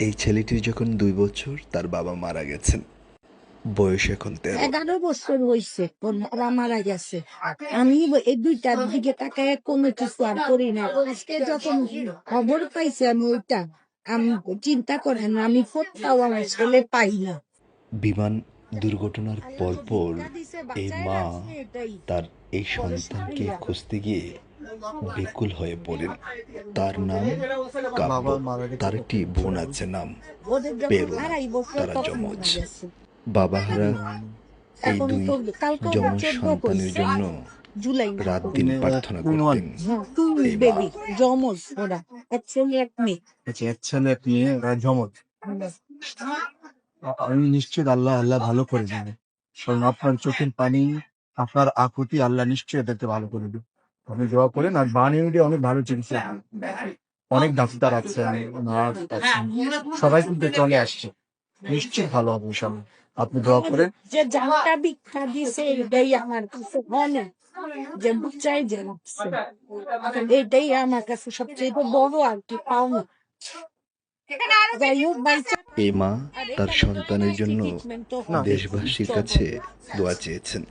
এই ছেলেটির যখন ২ বছর তার বাবা মারা গেছেন। বয়স এখন ১৩। 11 বছর হয়েছে ওর বাবা মারা গেছে। আমি এই দুইটার দিকে তাকায় কোনো কিছু আর করি না। আজকে যখন খবর পাইছি আমি ওইটা আমি চিন্তা করেন আমি কোথাও আমার ছেলে পাই না। বিমান দুর্ঘটনার আল্লাহ যে পরপর ভিক্ষা দিছে এই বাঁচায় মা রাখছে এটাই তার এই বড় সন্তানকে শুকরিয়া। খুঁজতে গিয়ে বেকুল হয়ে পড়েন। তার নাম কাব্য। বাবা মারা গেছে তার একটি কখন বোন ছোট? আছে নাম ওদের যখন পেরুনা। 2.5 বছর তারা তখন যমজ। মারা গেছে। বাবাহারা এই এখন ২ তো কালকে যমজ 14 সন্তানের হইছে জন্য জুলাই রাত মাসে। দিন তিনি প্রার্থনা টুইন ওয়ান। করতেন হ্যাঁ, তুই এই মা। বেবি জমজ ওরা এক ছেলে এক মেয়ে। আচ্ছা, এক ছেলে এক মেয়ে, ওরা জমজ। আমি নিশ্চিত আল্লাহ ভালো করে জানে, কারণ আপনার চোখের পানি, আপনার আকুতি আল্লাহ নিশ্চয়ই এদেরকে ভালো করে দেবে। আপনি দোয়া করেন। আর বাণী অনেক ভালো চিকিৎসা, অনেক ডাক্তার আছে, নার্স আছে, সবাই কিন্তু চলে আসছে, নিশ্চিত ভালো হবে ইনশাল্লাহ। আপনি দোয়া করেন। যে জানটা ভিক্ষা দিছে এটাই আমার কাছে অনেক যে বুঝাই যে রাখছে এটাই আমার কাছে সবচেয়ে বড় আর কি পাওনা। যাই হোক বাইচা এই মা আর তার এখানে তো সন্তানের NIC জন্য ট্রিটমেন্ট তো না, হবে দেশবাসীর চলবো। কাছে দোয়া চেয়েছেন।